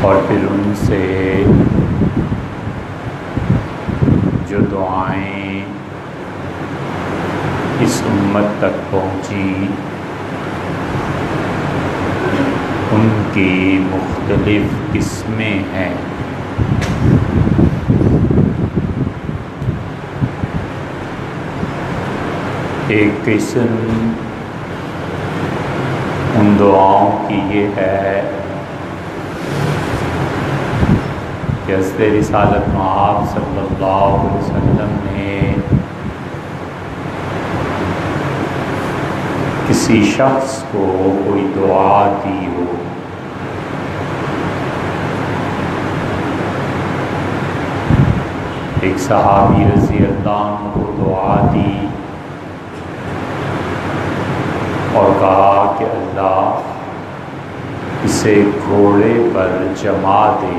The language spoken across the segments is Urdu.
اور پھر ان سے جو دعائیں اس امت تک پہنچی ان کی مختلف قسمیں ہیں۔ ایک قسم ان دعاؤں کی یہ ہے کہ حضرت رسالت مآب صلی اللہ علیہ وسلم نے کسی شخص کو کوئی دعا دی ہو، ایک صحابی رضی اللہ عنہ کو دعا دی اور کہا کہ اللہ اسے گھوڑے پر جما دے۔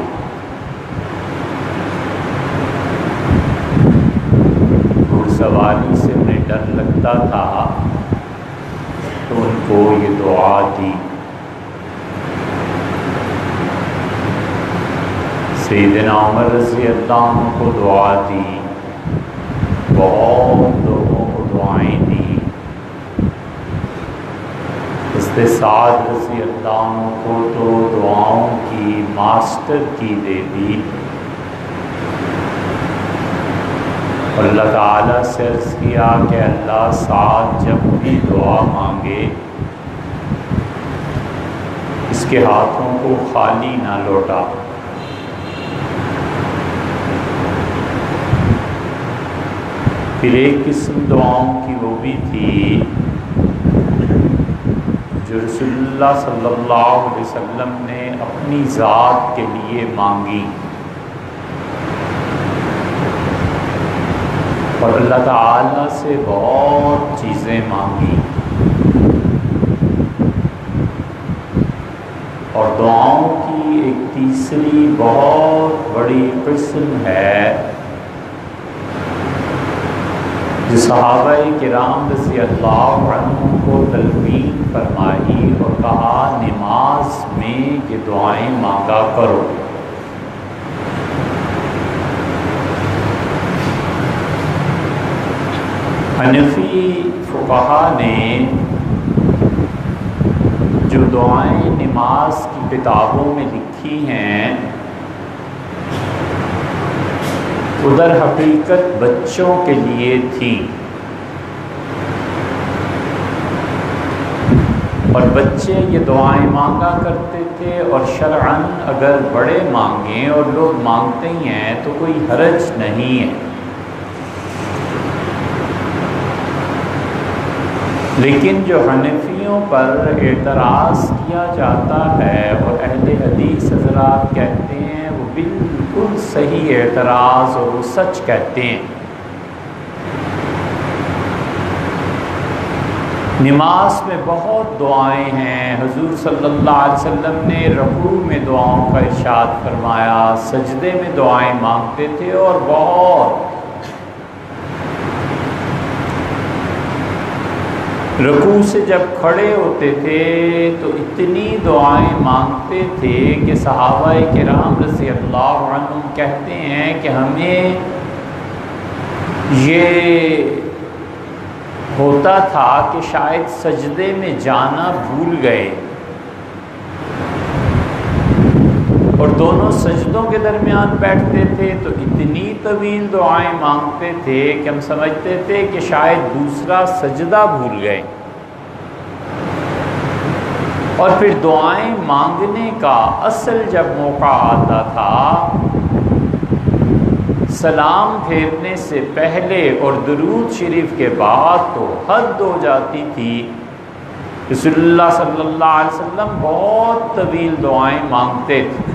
گھڑ سواری سے انہیں ڈر لگتا تھا تو ان کو یہ دعا دی۔ سیدنا عمر رضی اللہ عنہ کو دعا دی، بہت لوگوں کو دعائیں دی۔ حضرت سعد رضی اللہ عنہ کو تو دعاؤں کی ماسٹر کی دے دی، اور اللہ تعالیٰ سے عرض کیا کہ اللہ سعد جب بھی دعا مانگے اس کے ہاتھوں کو خالی نہ لوٹا۔ پھر ایک قسم دعاؤں کی وہ بھی تھی جو رسول اللہ صلی اللہ علیہ وسلم نے اپنی ذات کے لیے مانگی، اور اللہ تعالیٰ سے بہت چیزیں مانگی۔ اور دعاؤں کی ایک تیسری بہت بڑی قسم ہے جو صحابہ کرام رضی اللہ عنہم کو تلقین فرمائی اور کہا نماز میں یہ دعائیں مانگا کرو۔ حنفی فقہا نے جو دعائیں نماز کی کتابوں میں لکھی ہیں ادھر حقیقت بچوں کے لیے تھی، اور بچے یہ دعائیں مانگا کرتے تھے، اور شرعاً اگر بڑے مانگیں اور لوگ مانگتے ہی ہیں تو کوئی حرج نہیں ہے۔ لیکن جو حنفیوں پر اعتراض کیا جاتا ہے اور اہل حدیث حضرات کہتے ہیں وہ بالکل صحیح اعتراض اور وہ سچ کہتے ہیں۔ نماز میں بہت دعائیں ہیں، حضور صلی اللہ علیہ وسلم نے رکوع میں دعاؤں کا ارشاد فرمایا، سجدے میں دعائیں مانگتے تھے، اور بہت رکوع سے جب کھڑے ہوتے تھے تو اتنی دعائیں مانگتے تھے کہ صحابہ کرام رضی اللہ عنہم کہتے ہیں کہ ہمیں یہ ہوتا تھا کہ شاید سجدے میں جانا بھول گئے، اور دونوں سجدوں کے درمیان بیٹھتے تھے تو اتنی طویل دعائیں مانگتے تھے کہ ہم سمجھتے تھے کہ شاید دوسرا سجدہ بھول گئے۔ اور پھر دعائیں مانگنے کا اصل جب موقع آتا تھا سلام پھیرنے سے پہلے اور درود شریف کے بعد تو حد ہو جاتی تھی۔ رسول اللہ صلی اللہ علیہ وسلم بہت طویل دعائیں مانگتے تھے۔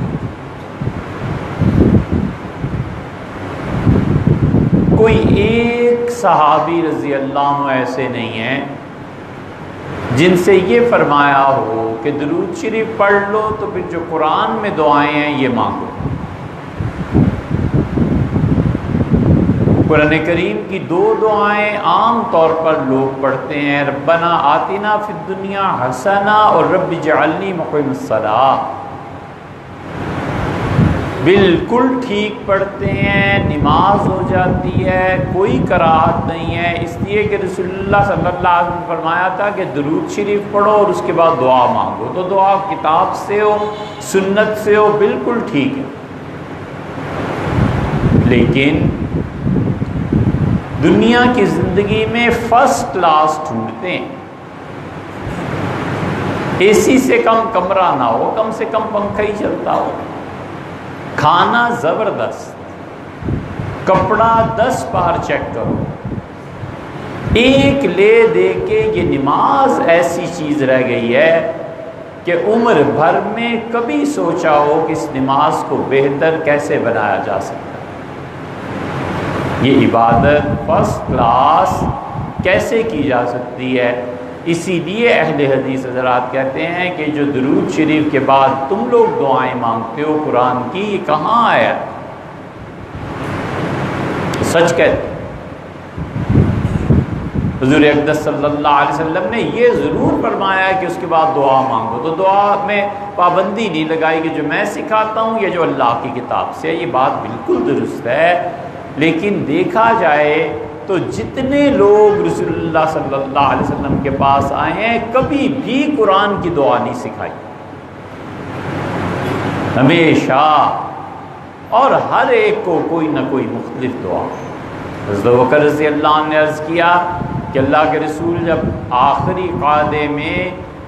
کوئی ایک صحابی رضی اللہ عنہ ایسے نہیں ہیں جن سے یہ فرمایا ہو کہ درود شریف پڑھ لو تو پھر جو قرآن میں دعائیں ہیں یہ مانگو۔ قرآن کریم کی دو دعائیں عام طور پر لوگ پڑھتے ہیں، ربنا آتنا فی الدنیا حسنہ اور رب اجعلنی مقیم الصلاۃ۔ بالکل ٹھیک پڑھتے ہیں، نماز ہو جاتی ہے، کوئی کراہت نہیں ہے، اس لیے کہ رسول اللہ صلی اللہ علیہ وسلم نے فرمایا تھا کہ درود شریف پڑھو اور اس کے بعد دعا مانگو، تو دعا کتاب سے ہو، سنت سے ہو، بالکل ٹھیک ہے۔ لیکن دنیا کی زندگی میں فرسٹ کلاس ڈھونڈتے ہیں، اے سی سے کم کمرہ نہ ہو، کم سے کم پنکھا ہی چلتا ہو، کھانا زبردست، کپڑا 10 بار چیک کرو، ایک لے دے کے یہ نماز ایسی چیز رہ گئی ہے کہ عمر بھر میں کبھی سوچا ہو کہ اس نماز کو بہتر کیسے بنایا جا سکتا ہے، یہ عبادت فرسٹ کلاس کیسے کی جا سکتی ہے۔ اسی لیے اہل حدیث حضرات کہتے ہیں کہ جو درود شریف کے بعد تم لوگ دعائیں مانگتے ہو قرآن کی، یہ کہاں آیا ہے؟ سچ کہتے ہیں حضور اقدس صلی اللہ علیہ وسلم نے یہ ضرور فرمایا کہ اس کے بعد دعا مانگو، تو دعا میں پابندی نہیں لگائی کہ جو میں سکھاتا ہوں یا جو اللہ کی کتاب سے ہے، یہ بات بالکل درست ہے۔ لیکن دیکھا جائے تو جتنے لوگ رسول اللہ صلی اللہ علیہ وسلم کے پاس آئے ہیں، کبھی بھی قرآن کی دعا نہیں سکھائی، ہمیشہ، اور ہر ایک کو کوئی نہ کوئی مختلف دعا۔ حضرت ابوبکر رضی اللہ عنہ نے عرض کیا کہ اللہ کے رسول جب آخری قعدے میں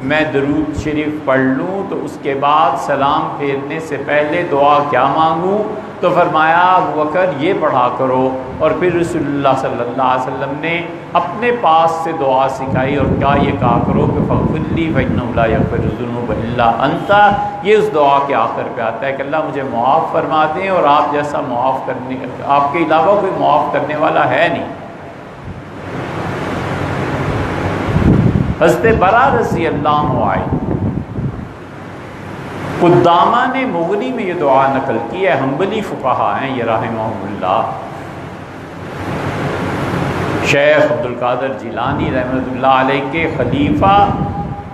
میں درود شریف پڑھ لوں تو اس کے بعد سلام پھیرنے سے پہلے دعا کیا مانگوں؟ تو فرمایا ابوبکر یہ پڑھا کرو، اور پھر رسول اللہ صلی اللہ علیہ وسلم نے اپنے پاس سے دعا سکھائی اور کیا یہ کہا کرو کہ فاغفر لی فإنہ لا یغفر الذنوب الا انت، یہ اس دعا کے آخر پہ آتا ہے کہ اللہ مجھے معاف فرما دیں، اور آپ جیسا معاف کرنے، آپ کے علاوہ کوئی معاف کرنے والا ہے نہیں۔ حضرت برا رضی اللہ عنہ آئے، قدامہ نے مغنی میں یہ دعا نقل کی ہے، حنبلی فقہا ہیں یہ رحمہم اللہ، شیخ عبد القادر جیلانی رحمۃ اللہ علیہ کے خلیفہ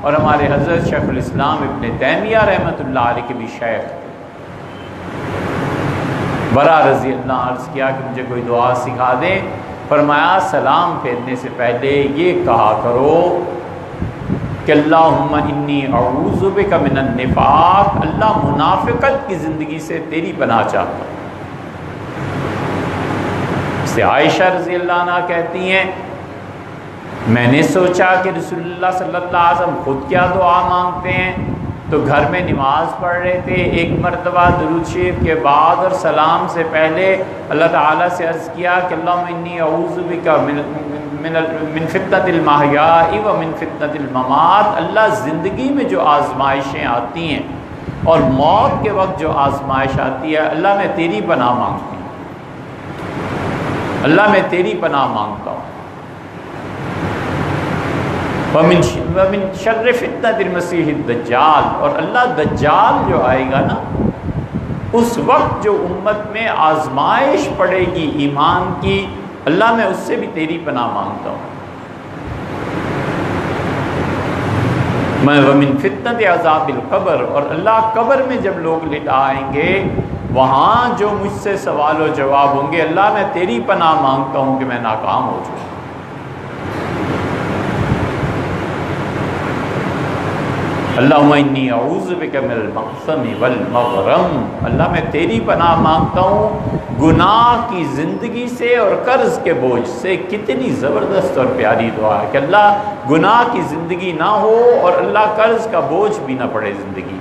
اور ہمارے حضرت شیخ الاسلام ابن تیمیہ رحمۃ اللہ علیہ کے بھی شیخ تھے۔ برا رضی اللہ عرض کیا کہ مجھے کوئی دعا سکھا دیں، فرمایا سلام پھیرنے سے پہلے یہ کہا کرو کہ اللہم انی اعوذ بک من النفاق، اللہ منافقت کی زندگی سے تیری پناہ چاہتا ہوں۔ سے عائشہ رضی اللہ عنہ کہتی ہیں میں نے سوچا کہ رسول اللہ صلی اللہ علیہ وسلم خود کیا دعا مانگتے ہیں، تو گھر میں نماز پڑھ رہے تھے، ایک مرتبہ درود شریف کے بعد اور سلام سے پہلے اللہ تعالیٰ سے عرض کیا کہ اللہم انی اعوذ بک من فتنۃ المحیاء و من فتنۃ الممات، اللہ زندگی میں جو آزمائشیں آتی ہیں اور موت کے وقت جو آزمائش آتی ہے، اللہ میں تیری پناہ مانگتی ہوں، اللہ میں تیری پناہ مانگتا ہوں۔ وَمِن شَرِّ فِتْنَةِ الْمَسِيحِ الدَّجَّالِ، اور اللہ دجال جو آئے گا نا، اس وقت جو امت میں آزمائش پڑے گی ایمان کی، اللہ میں اس سے بھی تیری پناہ مانگتا ہوں۔ میں وَمِن فِتْنَةِ عَذَابِ الْقَبْرِ، اور اللہ قبر میں جب لوگ لٹائیں گے، وہاں جو مجھ سے سوال و جواب ہوں گے، اللہ میں تیری پناہ مانگتا ہوں کہ میں ناکام ہو جاؤں۔ اللہم انی اعوذ بک من المغثم والمغرم، اللہ میں تیری پناہ مانگتا ہوں گناہ کی زندگی سے اور قرض کے بوجھ سے۔ کتنی زبردست اور پیاری دعا ہے کہ اللہ گناہ کی زندگی نہ ہو اور اللہ قرض کا بوجھ بھی نہ پڑے زندگی۔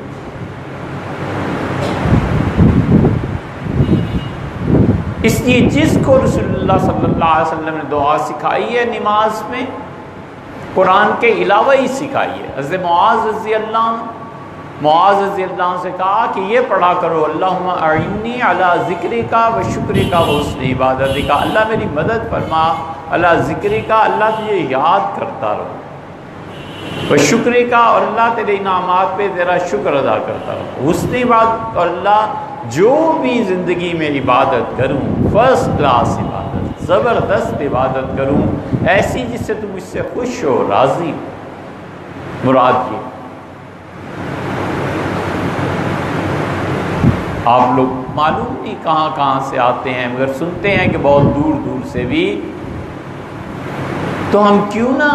اس لیے جس کو رسول اللہ صلی اللہ علیہ وسلم نے دعا سکھائی ہے نماز میں، قرآن کے علاوہ ہی سکھائی ہے۔ حضرت معاذ رضی اللہ عنہ سے کہا کہ یہ پڑھا کرو اللہم اعنی علی ذکرک و شکرک و حسن عبادتک، اللہ میری مدد فرما علی ذکرک، اللہ تجھے یاد کرتا رہو، و شکرک، اور اللہ تیرے انعامات پہ تیرا شکر ادا کرتا رہو، حسن عبادت، اور اللہ جو بھی زندگی میں عبادت کروں فرسٹ کلاس عبادت، زبردست عبادت کروں، ایسی جس سے تم مجھ سے خوش ہو، راضی ہو۔ مراد یہ آپ لوگ معلوم نہیں کہاں کہاں سے آتے ہیں، مگر سنتے ہیں کہ بہت دور دور سے بھی، تو ہم کیوں نہ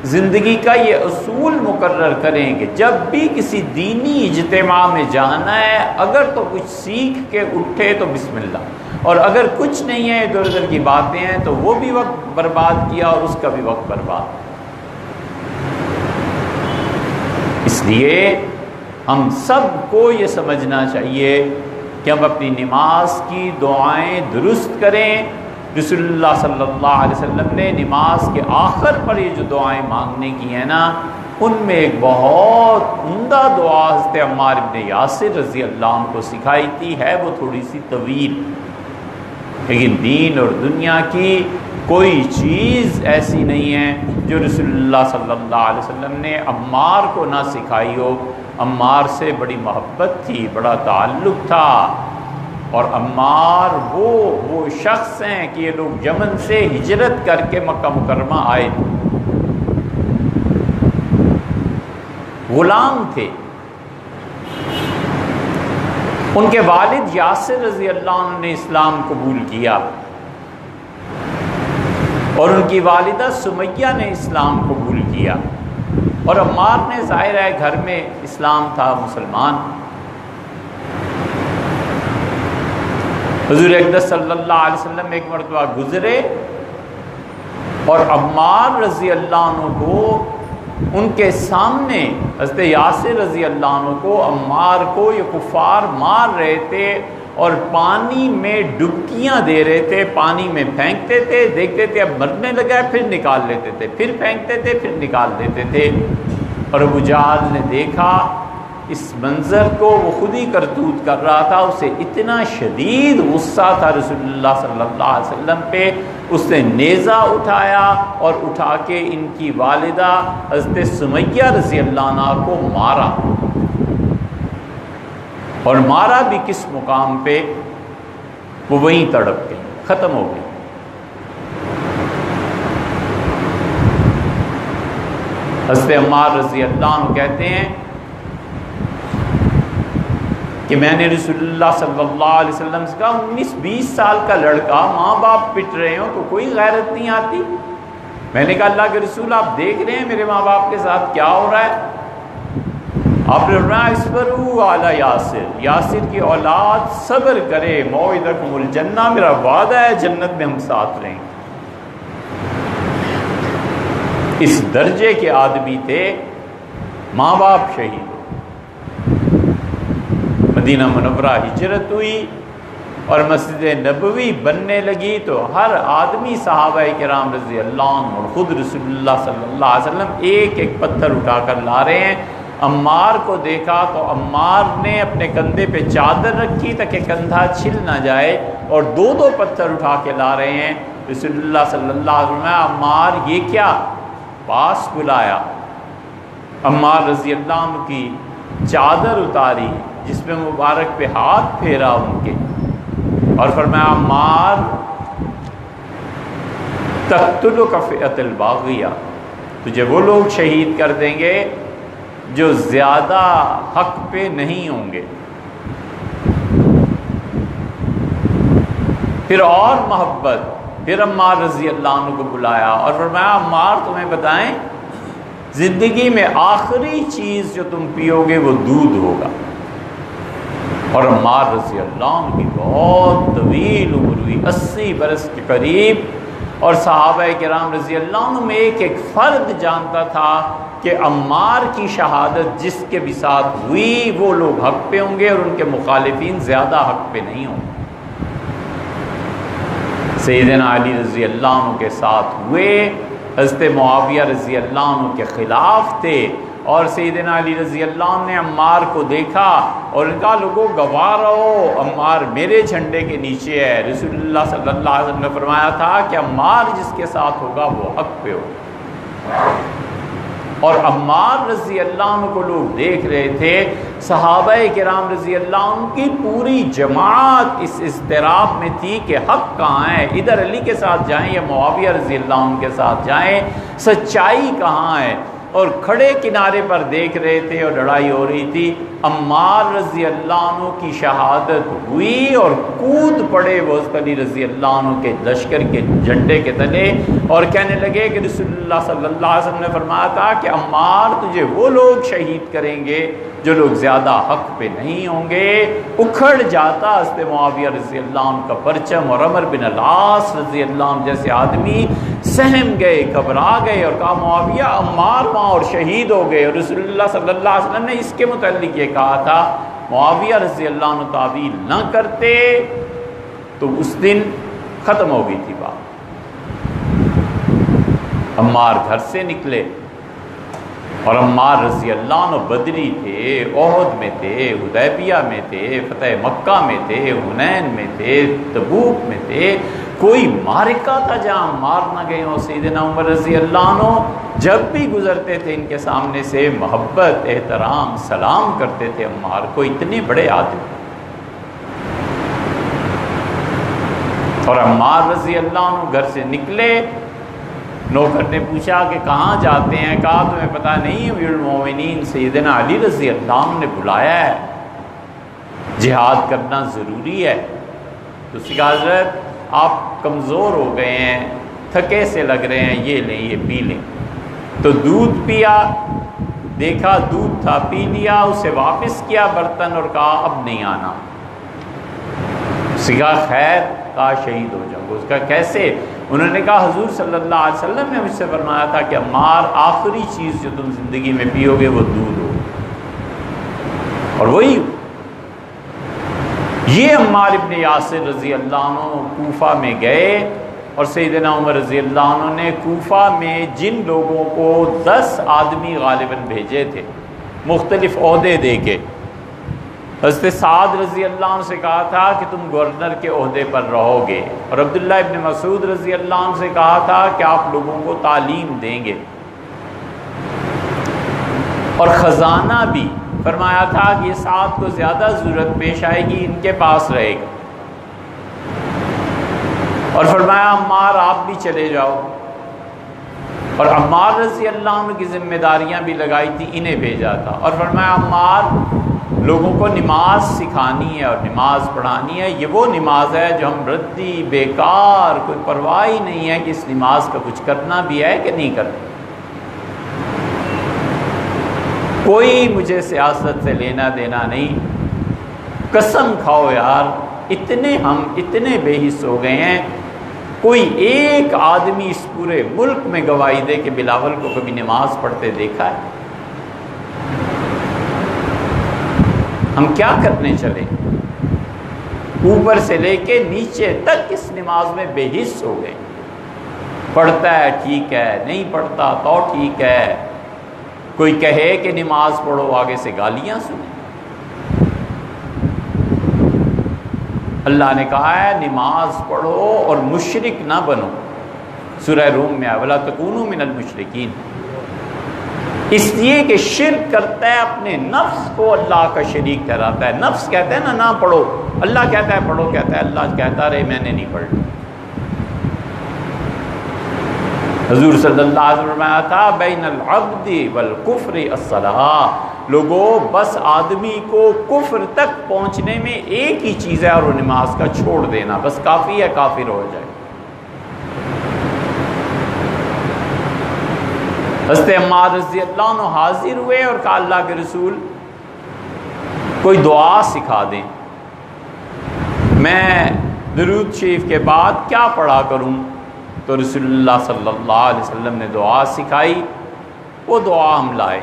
زندگی کا یہ اصول مقرر کریں کہ جب بھی کسی دینی اجتماع میں جانا ہے، اگر تو کچھ سیکھ کے اٹھے تو بسم اللہ، اور اگر کچھ نہیں ہے، ادھر ادھر کی باتیں ہیں، تو وہ بھی وقت برباد کیا اور اس کا بھی وقت برباد۔ اس لیے ہم سب کو یہ سمجھنا چاہیے کہ ہم اپنی نماز کی دعائیں درست کریں۔ رسول اللہ صلی اللہ علیہ وسلم نے نماز کے آخر پر یہ جو دعائیں مانگنے کی ہیں نا، ان میں ایک بہت عمدہ دعا حضرت عمار بن یاسر رضی اللہ عنہ کو سکھائی تھی، ہے وہ تھوڑی سی طویل، لیکن دین اور دنیا کی کوئی چیز ایسی نہیں ہے جو رسول اللہ صلی اللہ علیہ وسلم نے عمار کو نہ سکھائی ہو۔ عمار سے بڑی محبت تھی، بڑا تعلق تھا، اور عمار وہ شخص ہیں کہ یہ لوگ یمن سے ہجرت کر کے مکہ مکرمہ آئے تھے، غلام تھے۔ ان کے والد یاسر رضی اللہ عنہ نے اسلام قبول کیا، اور ان کی والدہ سمیہ نے اسلام قبول کیا، اور عمار نے ظاہر ہے گھر میں اسلام تھا، مسلمان۔ حضور اقدس صلی اللہ علیہ وسلم ایک مرتبہ گزرے اور عمار رضی اللہ عنہ کو ان کے سامنے، حضرت یاسر رضی اللہ عنہ کو عمار کو یہ کفار مار رہے تھے اور پانی میں ڈبکیاں دے رہے تھے، پانی میں پھینکتے تھے، دیکھتے تھے اب مرنے لگا ہے، پھر نکال لیتے تھے، پھر پھینکتے تھے، پھر نکال دیتے تھے۔ اور ابو جہل نے دیکھا اس منظر کو، وہ خود ہی کرتوت کر رہا تھا، اسے اتنا شدید غصہ تھا رسول اللہ صلی اللہ علیہ وسلم پہ، اس نے نیزہ اٹھایا اور اٹھا کے ان کی والدہ حضرت سمیہ رضی اللہ عنہ کو مارا، اور مارا بھی کس مقام پہ؟ وہ وہیں تڑپ گئی، ختم ہو گئی۔ حضرت عمار رضی اللہ عنہ کہتے ہیں کہ میں نے رسول اللہ صلی اللہ علیہ وسلم سے کہا 19-20 سال کا لڑکا، ماں باپ پٹ رہے ہوں تو کوئی غیرت نہیں آتی؟ میں نے کہا اللہ کے رسول آپ دیکھ رہے ہیں میرے ماں باپ کے ساتھ کیا ہو رہا ہے؟ آپ نے فرمایا اصبروا علی یاسر، یاسر کی اولاد صبر کرے، موعدکم الجنہ، میرا وعدہ ہے جنت میں ہم ساتھ رہیں۔ اس درجے کے آدمی تھے، ماں باپ شہید، مدینہ منورہ ہجرت ہوئی اور مسجد نبوی بننے لگی، تو ہر آدمی صحابہ کرام رضی اللہ عنہ اور خود رسول اللہ صلی اللہ علیہ وسلم ایک ایک پتھر اٹھا کر لا رہے ہیں۔ عمار کو دیکھا تو عمار نے اپنے کندھے پہ چادر رکھی تاکہ کندھا چھل نہ جائے، اور 2 پتھر اٹھا کے لا رہے ہیں۔ رسول اللہ صلی اللہ علیہ وسلم عمار یہ کیا؟ پاس بلایا، عمار رضی اللہ عنہ کی چادر اتاری جس میں مبارک پہ ہاتھ پھیرا ان کے، اور فرمایا عمار تقتلک فئۃ الباغیہ، تجھے وہ لوگ شہید کر دیں گے جو زیادہ حق پہ نہیں ہوں گے۔ پھر اور محبت، پھر عمار رضی اللہ عنہ کو بلایا اور فرمایا عمار تمہیں بتائیں زندگی میں آخری چیز جو تم پیو گے وہ دودھ ہوگا۔ اور عمار رضی اللہ عنہ کی بہت طویل عمر ہوئی، 80 برس کے قریب، اور صحابہ کرام رضی اللہ عنہ میں ایک ایک فرد جانتا تھا کہ عمار کی شہادت جس کے بھی ساتھ ہوئی وہ لوگ حق پہ ہوں گے اور ان کے مخالفین زیادہ حق پہ نہیں ہوں گے۔ سیدنا علی رضی اللہ عنہ کے ساتھ ہوئے، حضرت معاویہ رضی اللہ عنہ کے خلاف تھے، اور سیدنا علی رضی اللہ عنہ نے عمار کو دیکھا اور ان کا لوگوں گواہ رہو عمار میرے جھنڈے کے نیچے ہے۔ رسول اللہ صلی اللہ علیہ وسلم نے فرمایا تھا کہ عمار جس کے ساتھ ہوگا وہ حق پہ ہوگا، اور عمار رضی اللہ عنہ کو لوگ دیکھ رہے تھے۔ صحابہ کرام رضی اللہ عنہ کی پوری جماعت اس اضطراب میں تھی کہ حق کہاں ہے، ادھر علی کے ساتھ جائیں یا معاویہ رضی اللہ عنہ کے ساتھ جائیں، سچائی کہاں ہے؟ اور کھڑے کنارے پر دیکھ رہے تھے اور لڑائی ہو رہی تھی۔ عمار رضی اللہ عنہ کی شہادت ہوئی اور کود پڑے وہ علی رضی اللہ عنہ کے لشکر کے جھنڈے کے تلے اور کہنے لگے کہ رسول اللہ صلی اللہ علیہ وسلم نے فرمایا تھا کہ عمار تجھے وہ لوگ شہید کریں گے جو لوگ زیادہ حق پہ نہیں ہوں گے۔ اکھڑ جاتا حضرت معاویہ رضی اللہ عنہ کا پرچم اور عمر بن العاص رضی اللہ عنہ جیسے آدمی سہم گئے، گھبرا گئے اور کہا معاویہ عمار وہاں اور شہید ہو گئے۔ اور رسول اللہ صلی اللہ علیہ وسلم نے اس کے متعلق یہ کہا تھا معاویہ رضی اللہ عنہ تعویل نہ کرتے تو اس دن ختم ہو گئی تھی بات۔ عمار گھر سے نکلے اور عمار رضی اللہ عنہ بدری تھے، احد میں تھے، حدیبیہ میں تھے، فتح مکہ میں تھے، حنین میں تھے، تبوک میں تھے۔ کوئی معرکہ تھا جہاں عمار نہ گئے ہوں۔ سیدنا عمر رضی اللہ عنہ جب بھی گزرتے تھے ان کے سامنے سے محبت، احترام، سلام کرتے تھے عمار کو، اتنے بڑے آدمی۔ اور عمار رضی اللہ عنہ گھر سے نکلے، نوکر نے پوچھا کہ کہاں جاتے ہیں؟ کہا تمہیں پتہ نہیں امیر المومنین سیدنا علی رضی اللہ عنہ نے بلایا ہے، جہاد کرنا ضروری ہے۔ تو اس کا حضرت آپ کمزور ہو گئے ہیں، تھکے سے لگ رہے ہیں، یہ لیں یہ پی لیں۔ تو دودھ پیا، دیکھا دودھ تھا، پی لیا، اسے واپس کیا برتن اور کہا اب نہیں آنا۔ اس کا خیر، کہا شہید ہو جاؤں گا۔ اس کا کیسے؟ انہوں نے کہا حضور صلی اللہ علیہ وسلم نے مجھ سے فرمایا تھا کہ عمار آخری چیز جو تم زندگی میں پیو گے وہ دودھ ہو، اور وہی یہ عمار ابن یاسر رضی اللہ عنہ کوفہ میں گئے اور سیدنا عمر رضی اللہ عنہ نے کوفہ میں جن لوگوں کو 10 آدمی غالباً بھیجے تھے مختلف عہدے دے کے، حضرت سعد رضی اللہ عنہ سے کہا تھا کہ تم گورنر کے عہدے پر رہو گے، اور عبداللہ ابن مسعود رضی اللہ عنہ سے کہا تھا کہ آپ لوگوں کو تعلیم دیں گے، اور خزانہ بھی فرمایا تھا کہ یہ سعد کو زیادہ ضرورت پیش آئے گی ان کے پاس رہے گا، اور فرمایا عمار آپ بھی چلے جاؤ، اور عمار رضی اللہ عنہ کی ذمہ داریاں بھی لگائی تھی، انہیں بھیجا تھا، اور فرمایا عمار لوگوں کو نماز سکھانی ہے اور نماز پڑھانی ہے، یہ وہ نماز ہے جو ہم ردی بیکار، کوئی پرواہ ہی نہیں ہے کہ اس نماز کا کچھ کرنا بھی ہے کہ نہیں کرنا، کوئی مجھے سیاست سے لینا دینا نہیں۔ قسم کھاؤ یار، ہم اتنے بے حس ہو گئے ہیں، کوئی ایک آدمی اس پورے ملک میں گواہی دے کہ بلاول کو کبھی نماز پڑھتے دیکھا ہے؟ ہم کیا کرنے چلے؟ اوپر سے لے کے نیچے تک اس نماز میں بے حس ہو گئے، پڑھتا ہے ٹھیک ہے، نہیں پڑھتا تو ٹھیک ہے، کوئی کہے کہ نماز پڑھو آگے سے گالیاں سنیں۔ اللہ نے کہا ہے نماز پڑھو اور مشرک نہ بنو، سورہ روم میں وَلَا تَكُونُوا مِنَ الْمُشْرِكِينَ، اس لیے کہ شرک کرتا ہے اپنے نفس کو اللہ کا شریک ٹھہراتا ہے۔ نفس کہتا ہے نہ پڑھو، اللہ کہتا ہے پڑھو، کہتا ہے اللہ کہتا رہے میں نے نہیں پڑھنا۔ حضور صلی اللہ علیہ وسلم فرمایا تھا بین العبد والکفر الصلاۃ، لوگوں بس آدمی کو کفر تک پہنچنے میں ایک ہی چیز ہے اور وہ نماز کا چھوڑ دینا، بس کافی ہے کافر ہو جائے۔ حضرت عمار رضی اللہ عنہ حاضر ہوئے اور کہا اللہ کے رسول کوئی دعا سکھا دیں، میں درود شریف کے بعد کیا پڑھا کروں؟ تو رسول اللہ صلی اللہ علیہ وسلم نے دعا سکھائی، وہ دعا ہم لائے،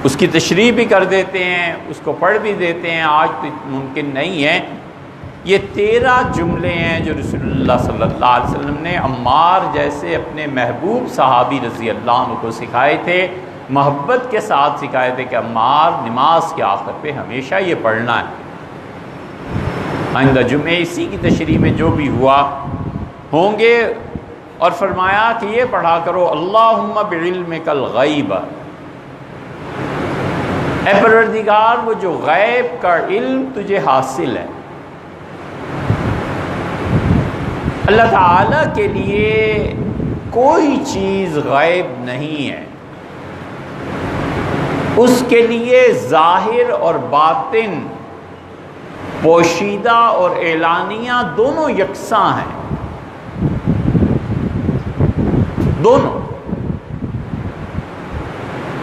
اس کی تشریح بھی کر دیتے ہیں، اس کو پڑھ بھی دیتے ہیں، آج تو ممکن نہیں ہے۔ یہ 13 جملے ہیں جو رسول اللہ صلی اللہ علیہ وسلم نے عمار جیسے اپنے محبوب صحابی رضی اللہ عنہ کو سکھائے تھے، محبت کے ساتھ سکھائے تھے کہ عمار نماز کے آخر پہ ہمیشہ یہ پڑھنا ہے۔ آئندہ جمعے اسی کی تشریح میں جو بھی ہوا ہوں گے، اور فرمایا کہ یہ پڑھا کرو اللہم بعلمک الغیب، اے پروردگار وہ جو غیب کا علم تجھے حاصل ہے، اللہ تعالیٰ کے لیے کوئی چیز غیب نہیں ہے، اس کے لیے ظاہر اور باطن، پوشیدہ اور اعلانیہ دونوں یکساں ہیں، دونوں۔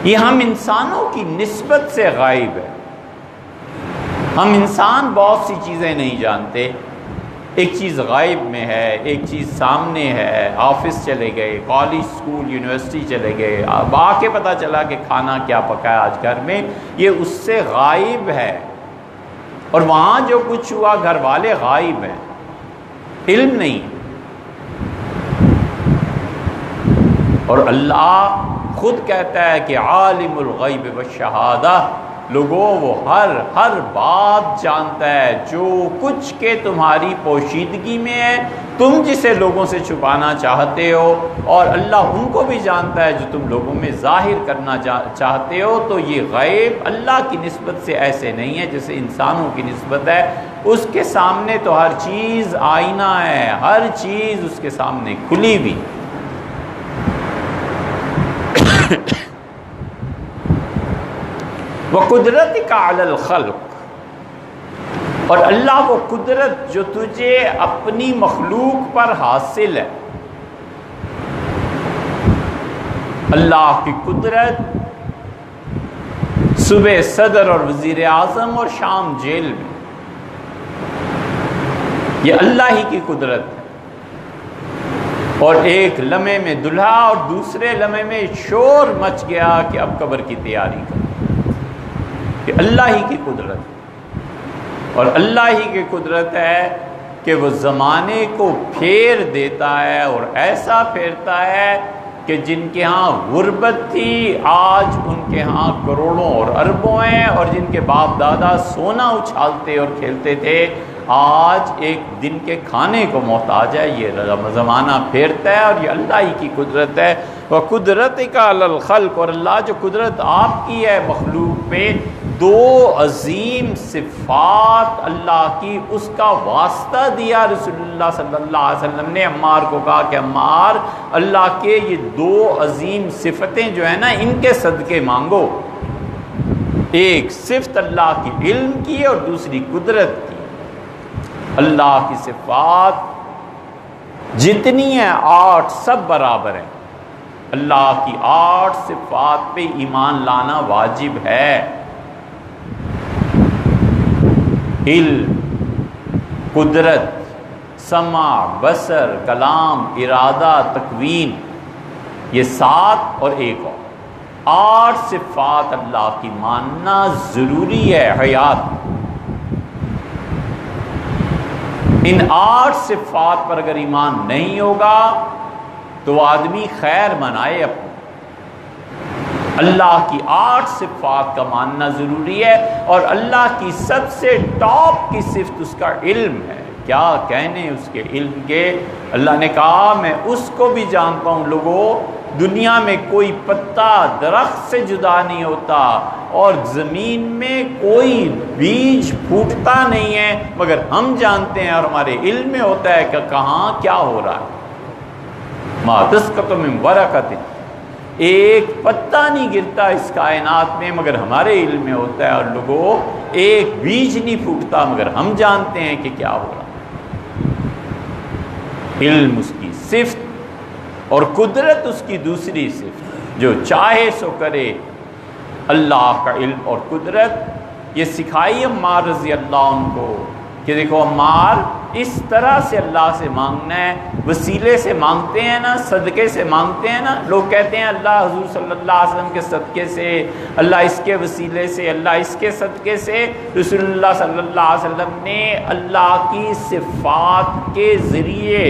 یہ ہم انسانوں کی نسبت سے غائب ہے۔ ہم انسان بہت سی چیزیں نہیں جانتے، ایک چیز غائب میں ہے، ایک چیز سامنے ہے، آفس چلے گئے، کالج، اسکول، یونیورسٹی چلے گئے، اب آ کے پتہ چلا کہ کھانا کیا پکا ہے آج گھر میں، یہ اس سے غائب ہے۔ اور وہاں جو کچھ ہوا گھر والے غائب ہیں، علم نہیں۔ اور اللہ خود کہتا ہے کہ عالم الغیب والشہادہ، لوگوں وہ ہر بات جانتا ہے، جو کچھ کہ تمہاری پوشیدگی میں ہے، تم جسے لوگوں سے چھپانا چاہتے ہو، اور اللہ ان کو بھی جانتا ہے جو تم لوگوں میں ظاہر کرنا چاہتے ہو۔ تو یہ غیب اللہ کی نسبت سے ایسے نہیں ہے جیسے انسانوں کی نسبت ہے۔ اس کے سامنے تو ہر چیز آئینہ ہے، ہر چیز اس کے سامنے کھلی ہوئی۔ وَقُدْرَتِكَ عَلَى الْخَلْقِ، اور اللہ وہ قدرت جو تجھے اپنی مخلوق پر حاصل ہے۔ اللہ کی قدرت صبح صدر اور وزیر اعظم اور شام جیل میں، یہ اللہ ہی کی قدرت ہے۔ اور ایک لمحے میں دلہا اور دوسرے لمحے میں شور مچ گیا کہ اب قبر کی تیاری کر، کہ اللہ ہی کی قدرت ہے۔ اور اللہ ہی کی قدرت ہے کہ وہ زمانے کو پھیر دیتا ہے، اور ایسا پھیرتا ہے کہ جن کے ہاں غربت تھی آج ان کے ہاں کروڑوں اور اربوں ہیں، اور جن کے باپ دادا سونا اچھالتے اور کھیلتے تھے آج ایک دن کے کھانے کو محتاج ہے۔ یہ زمانہ پھیرتا ہے، اور یہ اللہ ہی کی قدرت ہے۔ وَقُدْرَتِكَ عَلَى الْخَلْقِ، اور اللہ جو قدرت آپ کی ہے مخلوق پہ، دو عظیم صفات اللہ کی، اس کا واسطہ دیا رسول اللہ صلی اللہ علیہ وسلم نے۔ عمار کو کہا کہ عمار، اللہ کے یہ دو عظیم صفتیں جو ہیں نا، ان کے صدقے مانگو۔ ایک صفت اللہ کی علم کی اور دوسری قدرت کی۔ اللہ کی صفات جتنی ہیں 8 سب برابر ہیں۔ اللہ کی 8 صفات پہ ایمان لانا واجب ہے۔ علم، قدرت، سمع، بصر، کلام، ارادہ، تکوین، یہ 7 اور ایک اور 8 صفات اللہ کی ماننا ضروری ہے حیات۔ ان 8 صفات پر اگر ایمان نہیں ہوگا تو وہ آدمی خیر منائے اپنے۔ اللہ کی 8 صفات کا ماننا ضروری ہے، اور اللہ کی سب سے ٹاپ کی صفت اس کا علم ہے۔ کیا کہنے اس کے علم کے، اللہ نے کہا میں اس کو بھی جانتا ہوں۔ لوگوں، دنیا میں کوئی پتا درخت سے جدا نہیں ہوتا، اور زمین میں کوئی بیج پھوٹتا نہیں ہے، مگر ہم جانتے ہیں اور ہمارے علم میں ہوتا ہے کہ کہاں کیا ہو رہا ہے۔ ما تسقط من ورقۃ، ایک پتا نہیں گرتا اس کائنات میں مگر ہمارے علم میں ہوتا ہے، اور لوگوں ایک بیج نہیں پھوٹتا مگر ہم جانتے ہیں کہ کیا ہو رہا ہے۔ علم اس کی صفت اور قدرت اس کی دوسری صفت، جو چاہے سو کرے۔ اللہ کا علم اور قدرت یہ سکھائی عمار رضی اللہ عنہ کو کہ دیکھو عمار، اس طرح سے اللہ سے مانگنا ہے۔ وسیلے سے مانگتے ہیں نا، صدقے سے مانگتے ہیں نا، لوگ کہتے ہیں اللہ حضور صلی اللہ علیہ وسلم کے صدقے سے، اللہ اس کے وسیلے سے، اللہ اس کے صدقے سے۔ رسول اللہ صلی اللہ علیہ وسلم نے اللہ کی صفات کے ذریعے،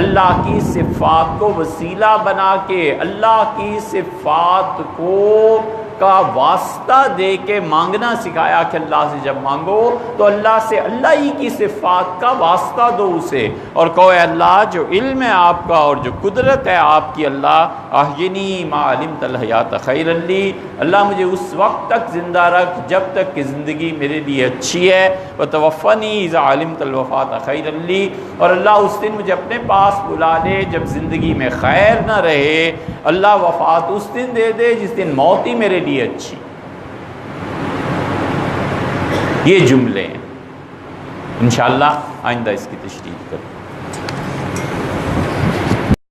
اللہ کی صفات کو وسیلہ بنا کے، اللہ کی صفات کو کا واسطہ دے کے مانگنا سکھایا کہ اللہ سے جب مانگو تو اللہ سے اللہ ہی کی صفات کا واسطہ دو اسے، اور کہو اے اللہ جو علم ہے آپ کا اور جو قدرت ہے آپ کی، اللہ احینی ما علمت الحیات خیر لی، اللہ مجھے اس وقت تک زندہ رکھ جب تک کہ زندگی میرے لیے اچھی ہے، وتوفنی اذا علمت الوفات خیر لی، اور اللہ اس دن مجھے اپنے پاس بلا لے جب زندگی میں خیر نہ رہے، اللہ وفات اس دن دے دے جس دن موت ہی میرے لیے اچھی۔ یہ جملے ہیں، انشاءاللہ آئندہ اس کی تشریح کریں۔